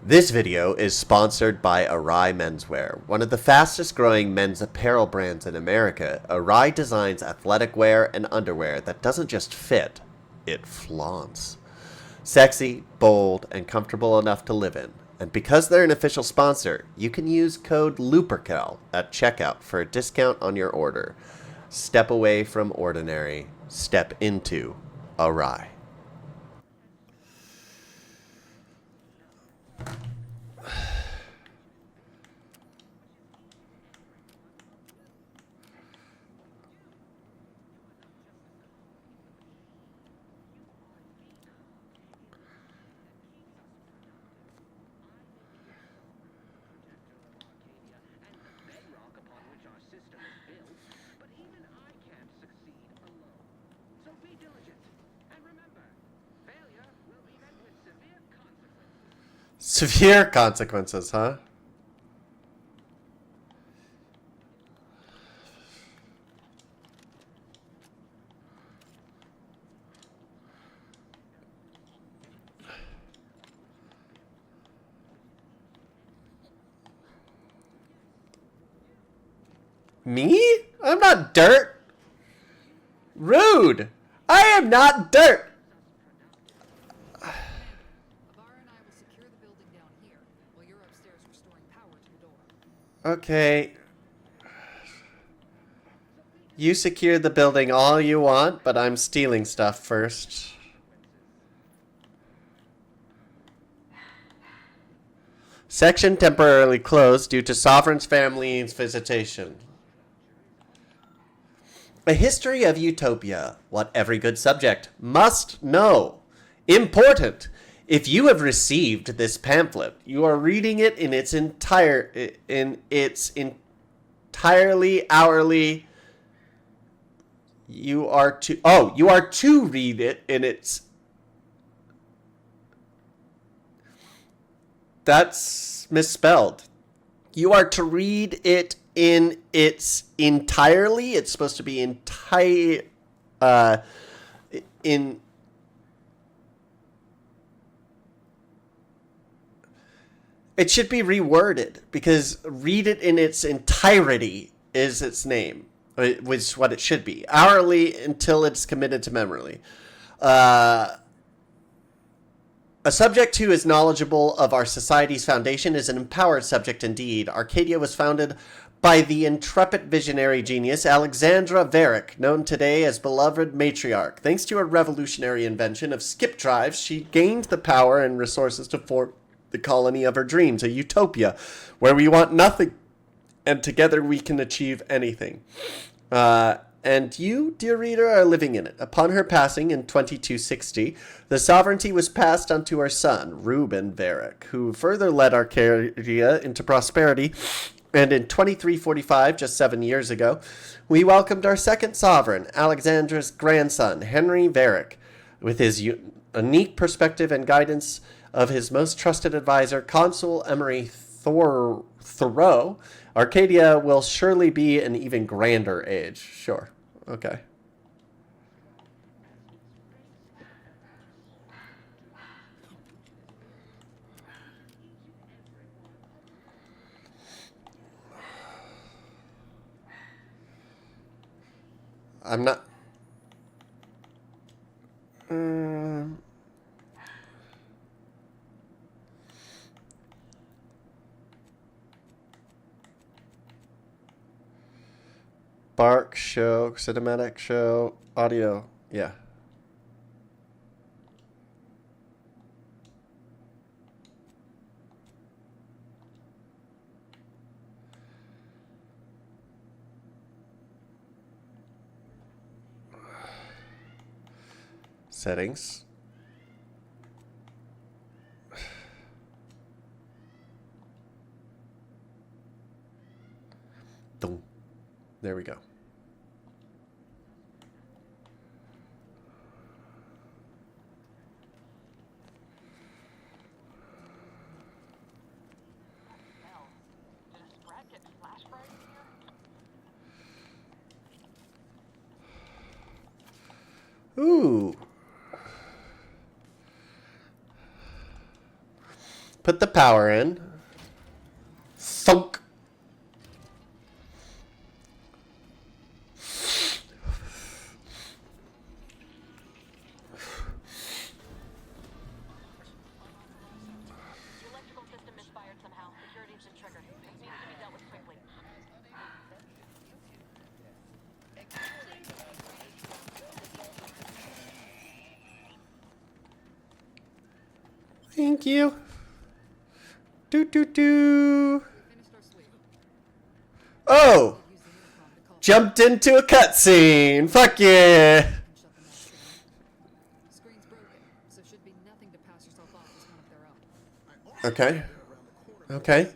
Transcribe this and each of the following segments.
This video is sponsored by Arai Menswear, one of the fastest growing men's apparel brands in America. Arai designs athletic wear and underwear that doesn't just fit, it flaunts. Sexy, bold, and comfortable enough to live in. And because they're an official sponsor, you can use code LUPERCAL at checkout for a discount on your order. Step away from ordinary, step into Arai. Severe consequences, huh? Me? I'm not dirt. Rude. I am not dirt. Okay. You secure the building all you want, but I'm stealing stuff first. Section temporarily closed due to Sovereign's family's visitation. A history of Utopia. What every good subject must know. Important. If you have received this pamphlet, you are reading it in its entirely hourly. You are to read it in its. That's misspelled. You are to read it in its entirely. It's supposed to be in. It should be reworded because read it in its entirety is its name, which is what it should be. Hourly until it's committed to memory. A subject who is knowledgeable of our society's foundation is an empowered subject indeed. Arcadia was founded by the intrepid visionary genius Alexandra Varick, known today as beloved matriarch. Thanks to her revolutionary invention of skip drives, she gained the power and resources to form the colony of her dreams, a utopia where we want nothing and together we can achieve anything. And you, dear reader, are living in it. Upon her passing in 2260, the sovereignty was passed on to her son, Reuben Varick, who further led Arcadia into prosperity. And in 2345, just 7 years ago, we welcomed our second sovereign, Alexandra's grandson, Henry Varick. With his unique perspective and guidance of his most trusted advisor, Consul Emery Thoreau, Arcadia will surely be an even grander age. Sure. Okay. I'm not... Bark show, cinematic show, audio, yeah. Settings. There we go. Ooh. Put the power in. Thunk. Thank you. Do. Oh! Jumped into a cutscene. Fuck yeah. Okay. Okay.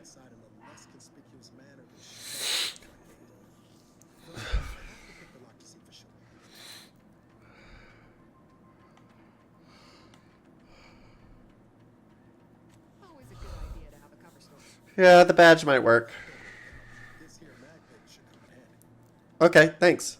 Yeah, the badge might work. Okay, thanks.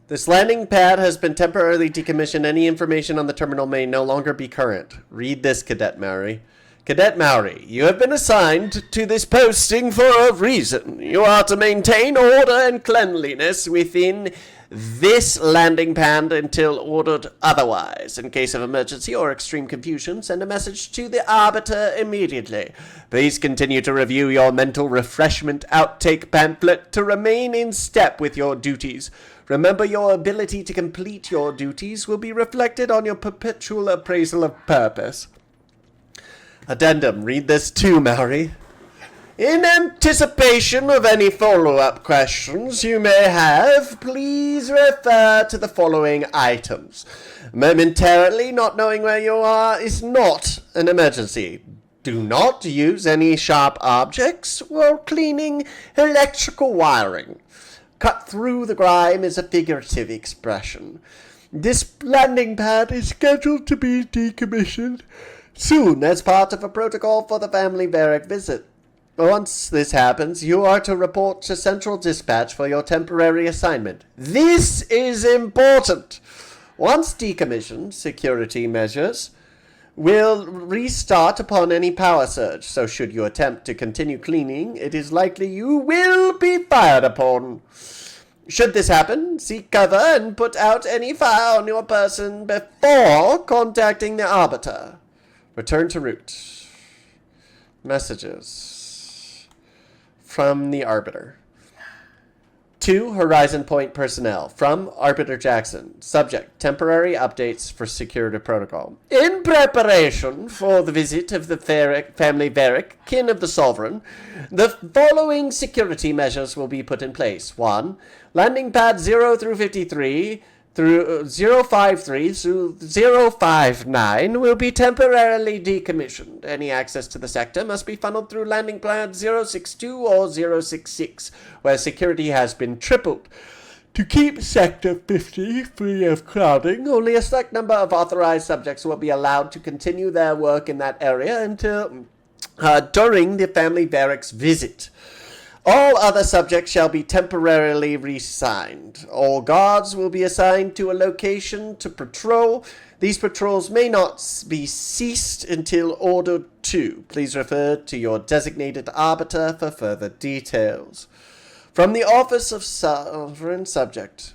This landing pad has been temporarily decommissioned. Any information on the terminal may no longer be current. Read this, Cadet Maori. Cadet Maori, you have been assigned to this posting for a reason. You are to maintain order and cleanliness within this landing pad until ordered otherwise. In case of emergency or extreme confusion, send a message to the Arbiter immediately. Please continue to review your mental refreshment outtake pamphlet to remain in step with your duties. Remember, your ability to complete your duties will be reflected on your perpetual appraisal of purpose. Addendum. Read this too, Maori. In anticipation of any follow-up questions you may have, please refer to the following items. Momentarily not knowing where you are is not an emergency. Do not use any sharp objects while cleaning electrical wiring. Cut through the grime is a figurative expression. This landing pad is scheduled to be decommissioned soon as part of a protocol for the family barrack visit. Once this happens, you are to report to Central Dispatch for your temporary assignment. This is important. Once decommissioned, security measures will restart upon any power surge, so should you attempt to continue cleaning, it is likely you will be fired upon. Should this happen, seek cover and put out any fire on your person before contacting the Arbiter. Return to route. Messages from the Arbiter. To Horizon Point personnel. From Arbiter Jackson. Subject. Temporary updates for security protocol. In preparation for the visit of the family Varric, kin of the Sovereign, the following security measures will be put in place. 1. Landing pad 0 through 53 through 053 through 059 will be temporarily decommissioned. Any access to the sector must be funneled through landing pad 062 or 066, where security has been tripled. To keep Sector 50 free of crowding, only a select number of authorized subjects will be allowed to continue their work in that area until during the family barracks visit. All other subjects shall be temporarily reassigned. All guards will be assigned to a location to patrol. These patrols may not be ceased until ordered to. Please refer to your designated arbiter for further details. From the Office of Sovereign Subject.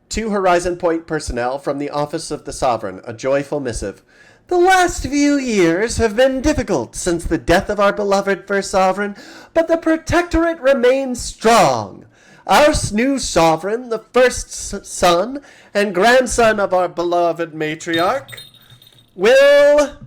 To Horizon Point personnel from the Office of the Sovereign, a joyful missive. The last few years have been difficult since the death of our beloved first sovereign, but the Protectorate remains strong. Our new sovereign, the first son and grandson of our beloved matriarch, will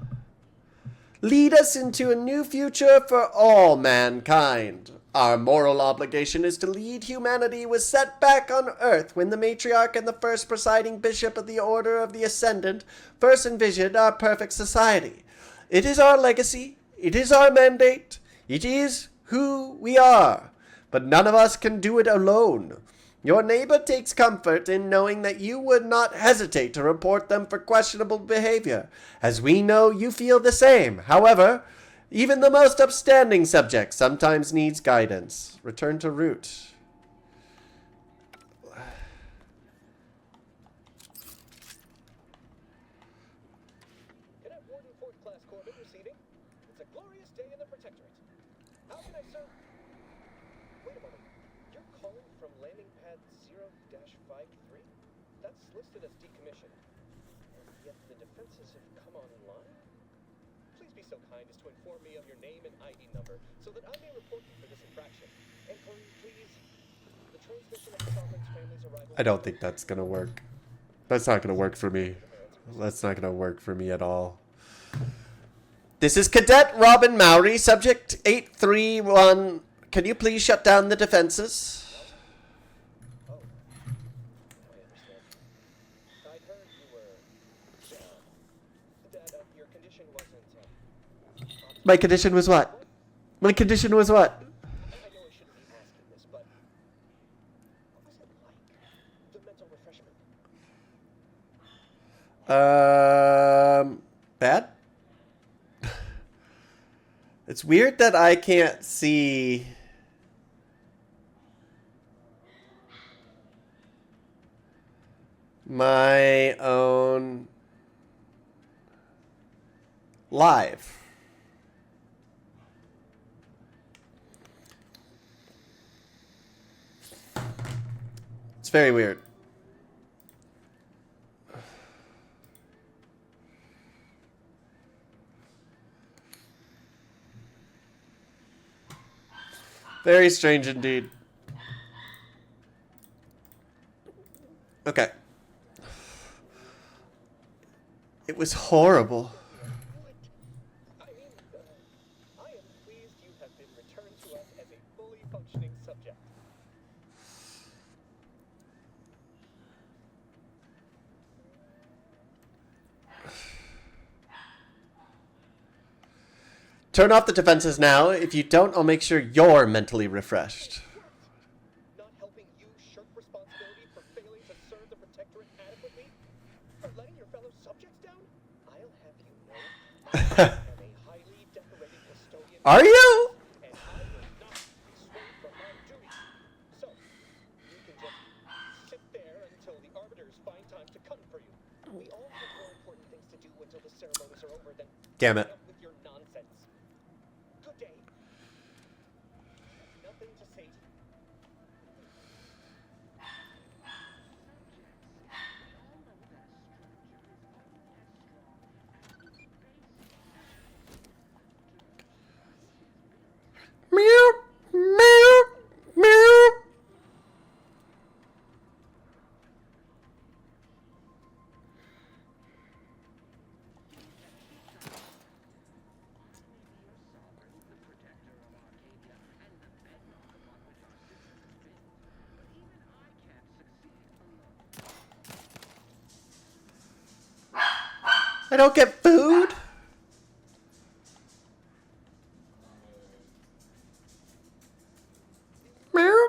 lead us into a new future for all mankind. Our moral obligation is to lead humanity was set back on earth when the matriarch and the first presiding bishop of the Order of the Ascendant first envisioned our perfect society. It is our legacy, it is our mandate, it is who we are, but none of us can do it alone. Your neighbor takes comfort in knowing that you would not hesitate to report them for questionable behavior, as we know you feel the same. However, even the most upstanding subject sometimes needs guidance. Return to route. Sir, wait a moment. You're calling from landing pad 0-53? That's listed as decommissioned. And yet the defenses have come online? Please be so kind as to inform me of your name and ID number so that I may report you for this infraction. And please, the transmission of the Sovereign's family's arrival... I don't think that's gonna work. That's not gonna work for me. That's not gonna work for me at all. This is Cadet Robin Mowry, subject 831. Can you please shut down the defenses? Oh, I understand. I'd heard you were... that your condition wasn't... My condition was what? My condition was what? I know I shouldn't be asking this, but... what was it like? The mental refreshment? Bad? It's weird that I can't see my own live. It's very weird. Very strange indeed. Okay. It was horrible. I mean, I am pleased you have been returned to us as a fully functioning subject. Turn off the defenses now. If you don't, I'll make sure you're mentally refreshed. Not helping you shirk responsibility for failing to serve the Protectorate adequately? For letting your fellow subjects down? I'll have you know, I am a highly decorated custodian. Are you? And I will not be swayed from my duty. So, you can just sit there until the arbiters find time to come for you. We all have more important things to do until the ceremonies are over than Damn it. putting up with your nonsense. Good day. Nothing to say to you. Meow, meow, meow. I don't get food. Meow.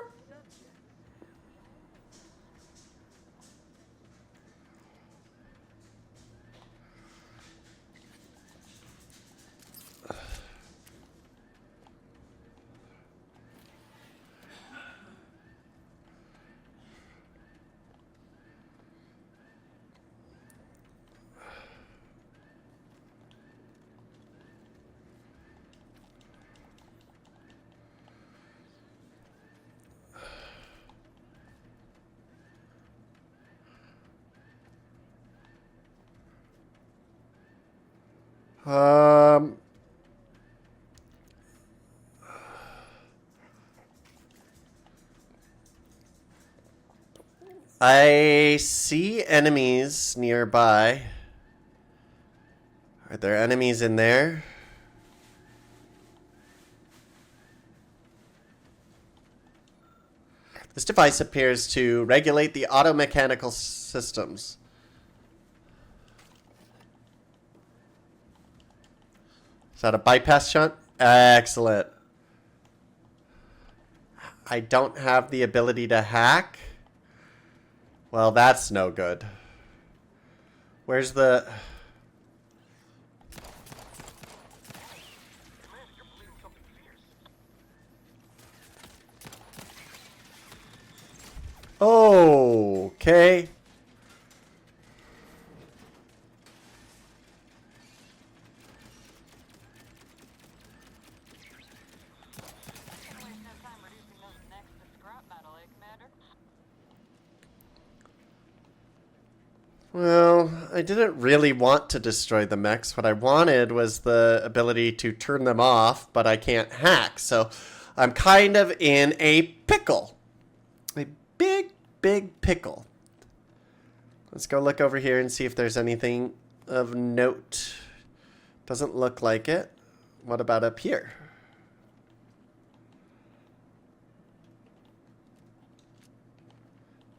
Um, I see enemies nearby. Are there enemies in there? This device appears to regulate the automechanical systems. Is that a bypass shunt? Excellent. I don't have the ability to hack. Well, that's no good. Where's the... Oh, okay. Well, I didn't really want to destroy the mechs. What I wanted was the ability to turn them off, but I can't hack. So I'm kind of in a pickle. A big, big pickle. Let's go look over here and see if there's anything of note. Doesn't look like it. What about up here?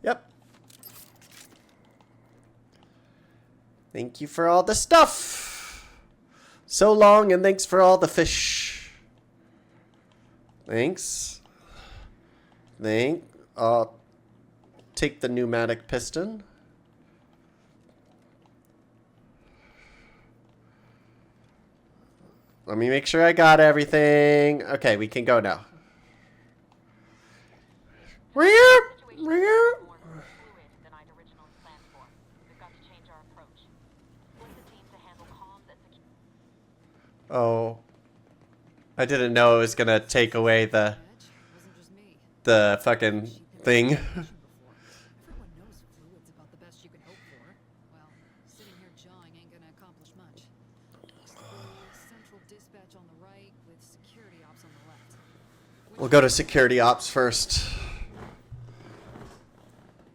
Yep. Thank you for all the stuff. So long, and thanks for all the Thanks. I'll take the pneumatic piston. Let me make sure I got everything. Okay, we can go now. Oh, I didn't know it was gonna take away the fucking thing. Everyone knows fluid's about the best you can hope for. Well, sitting here jawing ain't gonna accomplish much. Central dispatch on the right with security ops on the left. We'll go to security ops first.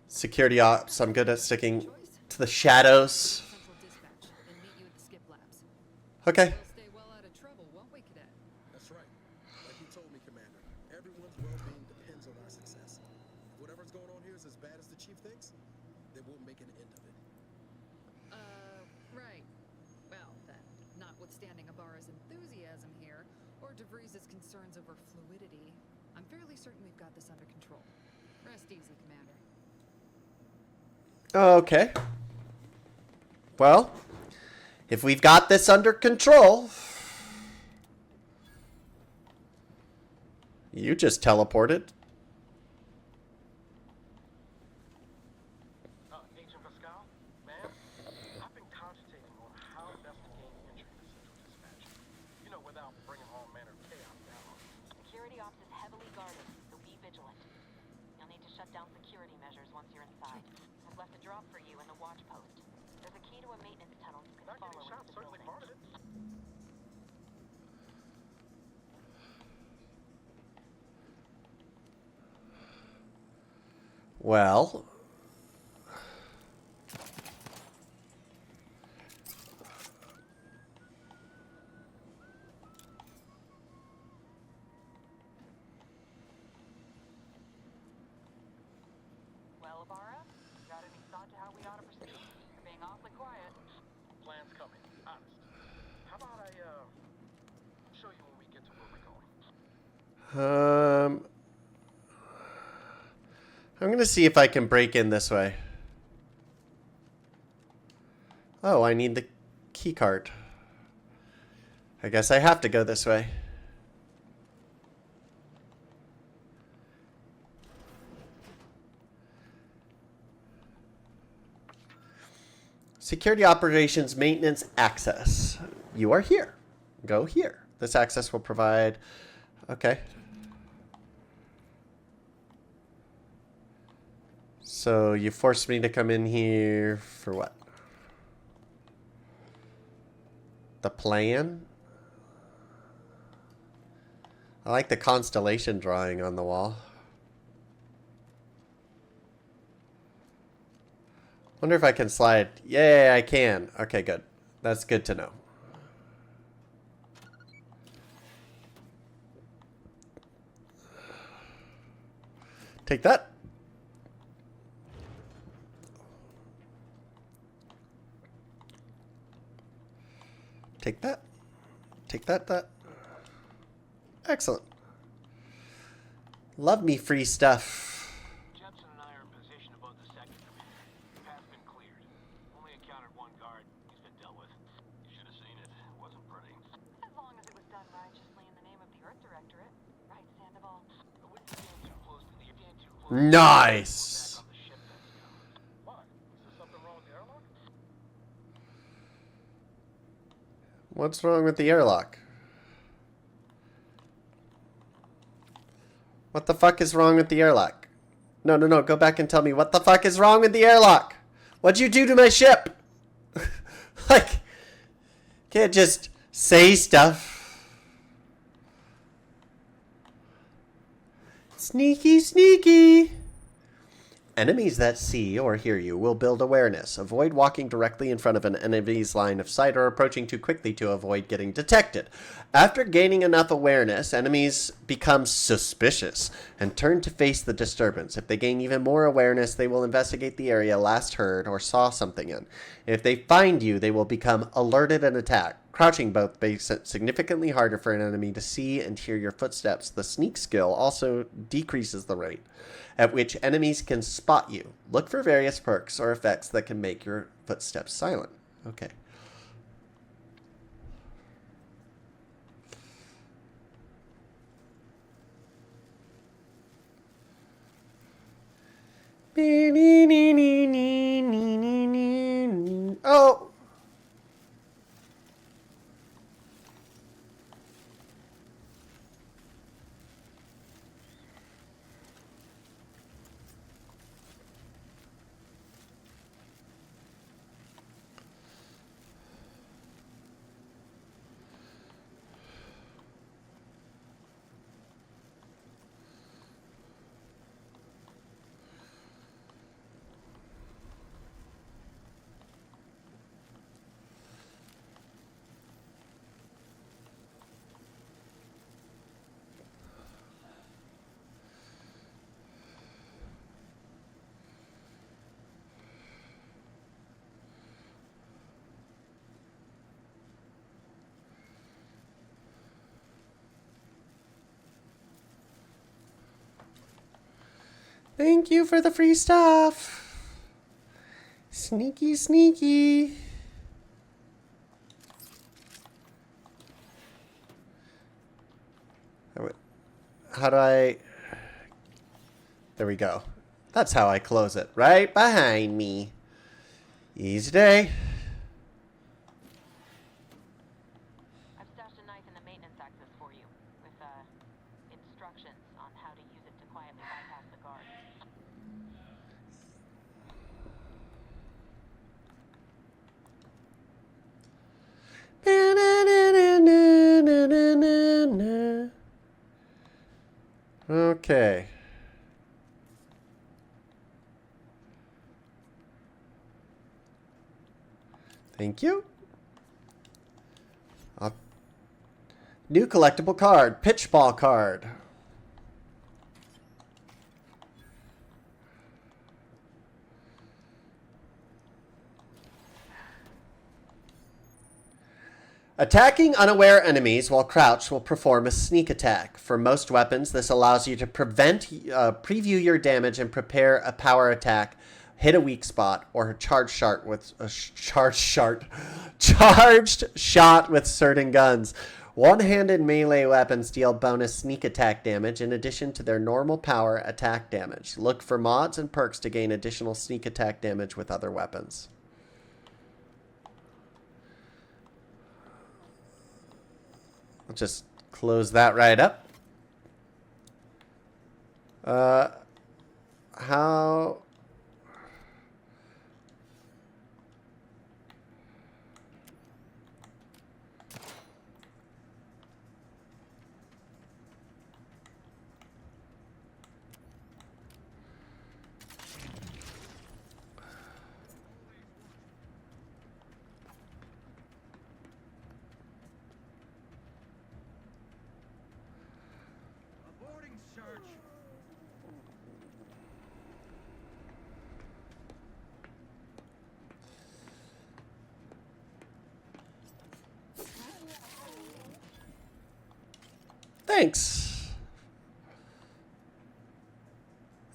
Security ops, I'm good at sticking to the shadows. Central dispatch, then meet you at the skip labs. Okay. We'll stay well out of trouble, won't we, Cadet? That's right. Like you told me, Commander, everyone's well-being depends on our success. If whatever's going on here is as bad as the Chief thinks, then we'll make an end of it. Right. Well, then, notwithstanding Ibarra's enthusiasm here, or DeVries' concerns over fluidity, I'm fairly certain we've got this under control. Rest easy, Commander. Okay. Well, if we've got this under control, you just teleported. Agent Pascal, ma'am, I've been cogitating on how best to gain entry to Central Dispatch. You know, without bringing all manner of chaos down. Security ops is heavily guarded, so be vigilant. You'll need to shut down security measures once you're inside. I've left a drop for you in the watch post. There's a key to a maintenance tunnel you can Not follow getting into shot, the certainly building. part of it. Well, Well, Ibarra, got any thought to how we ought to proceed? You're being awfully quiet. Plan's coming, honest. How about I, show you when we get to where we're going? I'm gonna see if I can break in this way. Oh, I need the key card. I guess I have to go this way. Security operations maintenance access. You are here. Go here. This access will provide... Okay. So you forced me to come in here for what? The plan? I like the constellation drawing on the wall. Wonder if I can slide. Yeah, I can. Okay, good. That's good to know. Take that. Take that. Take that. Excellent. Love me free stuff. Jensen and I are in position above the second command. The path's been cleared. Only encountered one guard. He's been dealt with. You should have seen it. It wasn't pretty. As long as it was done righteously in the name of the Earth Directorate. Right, Sandoval? I wouldn't stand too close to the Nice. back on the ship that's down. Why? Is there something wrong with the airlock? What's wrong with the airlock? What the fuck is wrong with the airlock? No. Go back and tell me what the fuck is wrong with the airlock. What'd you do to my ship? Like, can't just say stuff. Sneaky, sneaky. Enemies that see or hear you will build awareness. Avoid walking directly in front of an enemy's line of sight or approaching too quickly to avoid getting detected. After gaining enough awareness, enemies become suspicious and turn to face the disturbance. If they gain even more awareness, they will investigate the area last heard or saw something in. If they find you, they will become alerted and attack. Crouching both makes it significantly harder for an enemy to see and hear your footsteps. The sneak skill also decreases the rate at which enemies can spot you. Look for various perks or effects that can make your footsteps silent. Okay. Oh! Thank you for the free stuff. Sneaky, sneaky. How do I... There we go. That's how I close it. Right behind me. Easy day. I've stashed a knife in the maintenance access for you, with instructions on how to use it to quietly bypass the guard. Okay. Thank you. New collectible card, pitch ball card. Attacking unaware enemies while crouched will perform a sneak attack. For most weapons, this allows you to preview your damage and prepare a power attack, hit a weak spot, or a charged shot with certain guns. One-handed melee weapons deal bonus sneak attack damage in addition to their normal power attack damage. Look for mods and perks to gain additional sneak attack damage with other weapons. I'll just close that right up. How... Thanks.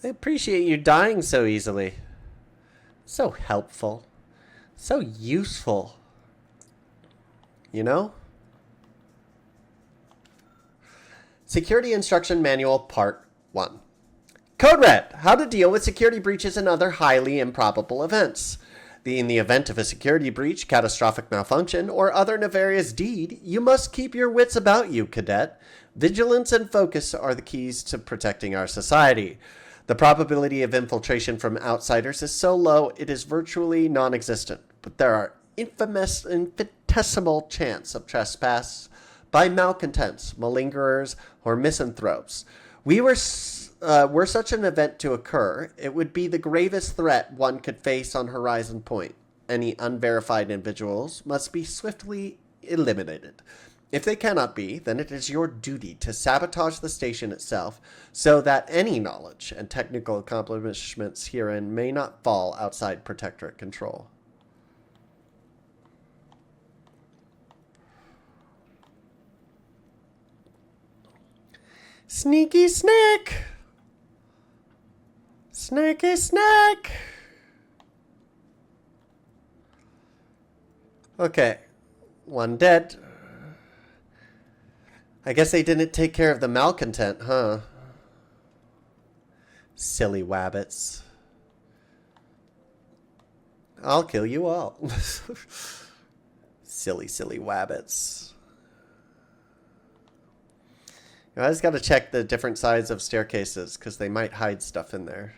I appreciate you dying so easily. So helpful. So useful. You know? Security Instruction Manual Part 1. Code Red. How to deal with security breaches and other highly improbable events. In the event of a security breach, catastrophic malfunction, or other nefarious deed, you must keep your wits about you, cadet. Vigilance and focus are the keys to protecting our society. The probability of infiltration from outsiders is so low it is virtually non-existent, but there are infinitesimal chance of trespass by malcontents, malingerers, or misanthropes. Were such an event to occur, it would be the gravest threat one could face on Horizon Point. Any unverified individuals must be swiftly eliminated. If they cannot be, then it is your duty to sabotage the station itself so that any knowledge and technical accomplishments herein may not fall outside Protectorate control. Sneaky snack! Snacky snack! Okay. One dead. I guess they didn't take care of the malcontent, huh? Silly wabbits. I'll kill you all. Silly, silly wabbits. I just got to check the different sides of staircases because they might hide stuff in there.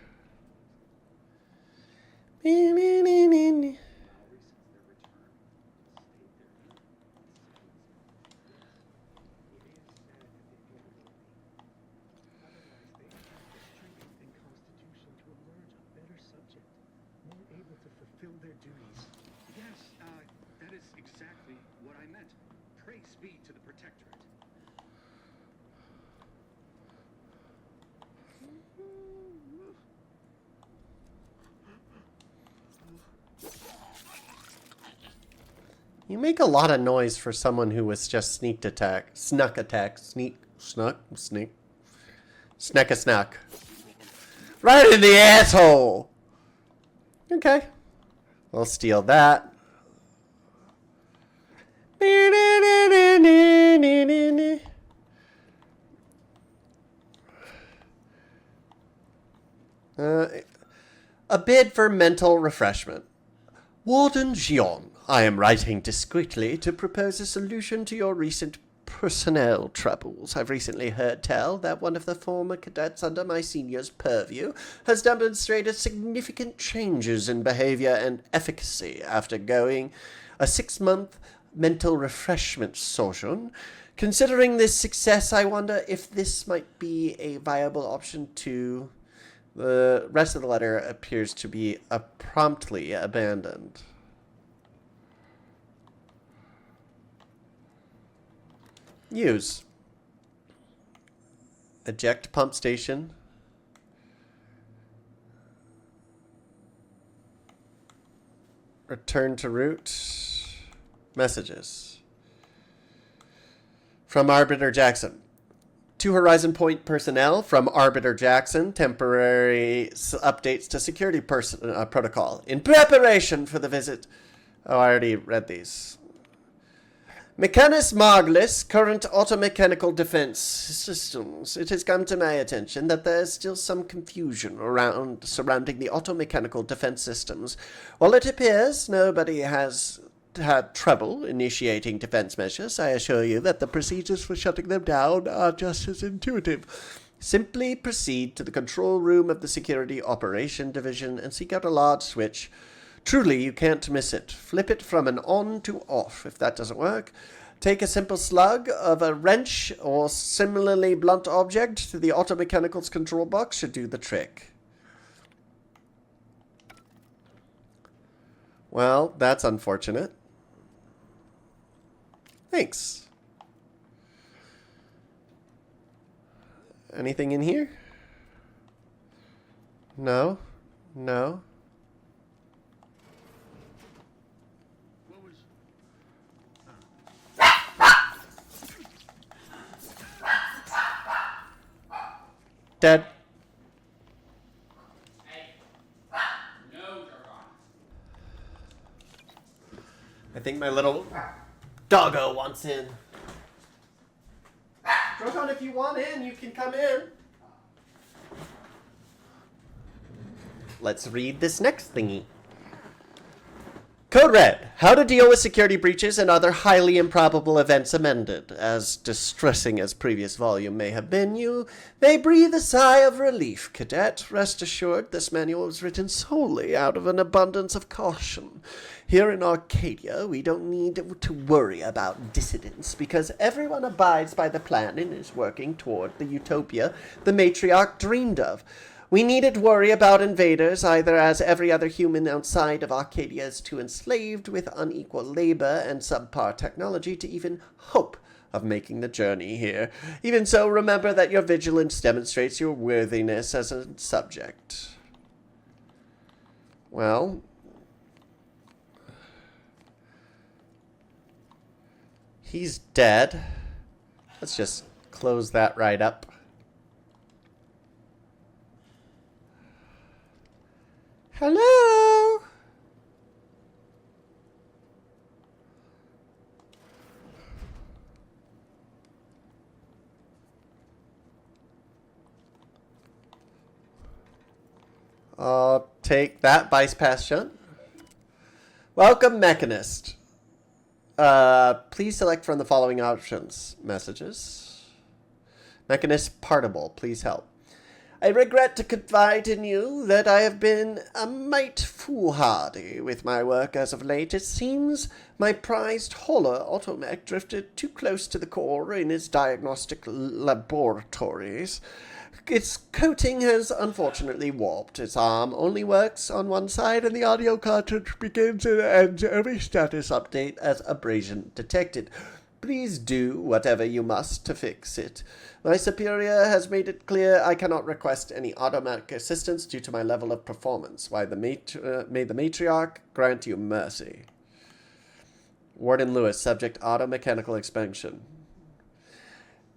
You make a lot of noise for someone who was just sneak attack. Snuck. Right in the asshole! Okay. We'll steal that. A bid for mental refreshment. Warden Gion, I am writing discreetly to propose a solution to your recent personnel troubles. I've recently heard tell that one of the former cadets under my senior's purview has demonstrated significant changes in behavior and efficacy after going a 6-month mental refreshment sojourn. Considering this success, I wonder if this might be a viable option too. The rest of the letter appears to be promptly abandoned. Use. Eject pump station. Return to route. Messages. From Arbiter Jackson. To Horizon Point personnel from Arbiter Jackson, temporary updates to security protocol in preparation for the visit. Oh, I already read these. Mechanus Marglis, current automechanical defense systems. It has come to my attention that there is still some confusion surrounding the automechanical defense systems. While it appears nobody has had trouble initiating defense measures, I assure you that the procedures for shutting them down are just as intuitive. Simply proceed to the control room of the Security Operation Division and seek out a large switch. Truly, you can't miss it. Flip it from an on to off. If that doesn't work, take a simple slug of a wrench or similarly blunt object to the automechanical's control box should do the trick. Well, that's unfortunate. Thanks. Anything in here? No. No. Dead. I think my little doggo wants in. Drogon, if you want in, you can come in. Let's read this next thingy. Code Red. How to deal with security breaches and other highly improbable events amended. As distressing as previous volume may have been, you may breathe a sigh of relief, Cadet. Rest assured, this manual was written solely out of an abundance of caution. Here in Arcadia, we don't need to worry about dissidents, because everyone abides by the plan and is working toward the utopia the matriarch dreamed of. We needn't worry about invaders, either, as every other human outside of Arcadia is too enslaved with unequal labor and subpar technology to even hope of making the journey here. Even so, remember that your vigilance demonstrates your worthiness as a subject. Well, he's dead. Let's just close that right up. Hello? I'll take that, Vice Passion. Welcome, Mechanist. Please select from the following options. Messages. Mechanist Partible, please help. I regret to confide in you that I have been a mite foolhardy with my work as of late. It seems my prized Holler automech drifted too close to the core in its diagnostic laboratories. Its coating has unfortunately warped. Its arm only works on one side, and the audio cartridge begins and ends every status update as abrasion detected. Please do whatever you must to fix it. My superior has made it clear I cannot request any automatic assistance due to my level of performance. May the matriarch grant you mercy. Warden Lewis, subject auto-mechanical expansion.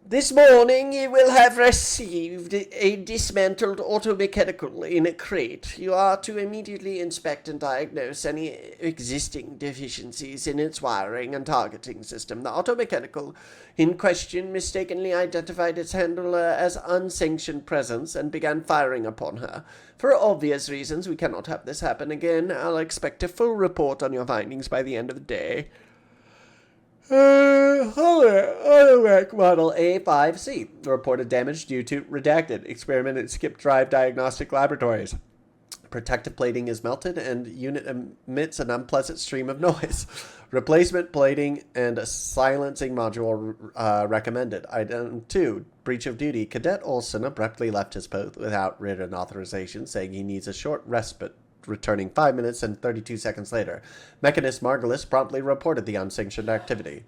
This morning you will have received a dismantled automechanical in a crate. You are to immediately inspect and diagnose any existing deficiencies in its wiring and targeting system. The automechanical in question mistakenly identified its handler as unsanctioned presence and began firing upon her. For obvious reasons, we cannot have this happen again. I'll expect a full report on your findings by the end of the day. Automac Model A5C. Reported damage due to redacted. Experiment at Skip Drive Diagnostic Laboratories. Protective plating is melted and unit emits an unpleasant stream of noise. Replacement plating and a silencing module recommended. Item 2. Breach of duty. Cadet Olson abruptly left his post without written authorization, saying he needs a short respite, returning 5 minutes and 32 seconds later. Mechanist Margulis promptly reported the unsanctioned activity.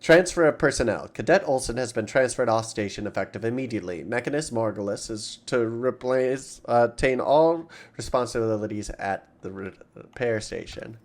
Transfer of personnel. Cadet Olson has been transferred off station effective immediately. Mechanist Margulis is to obtain all responsibilities at the repair station.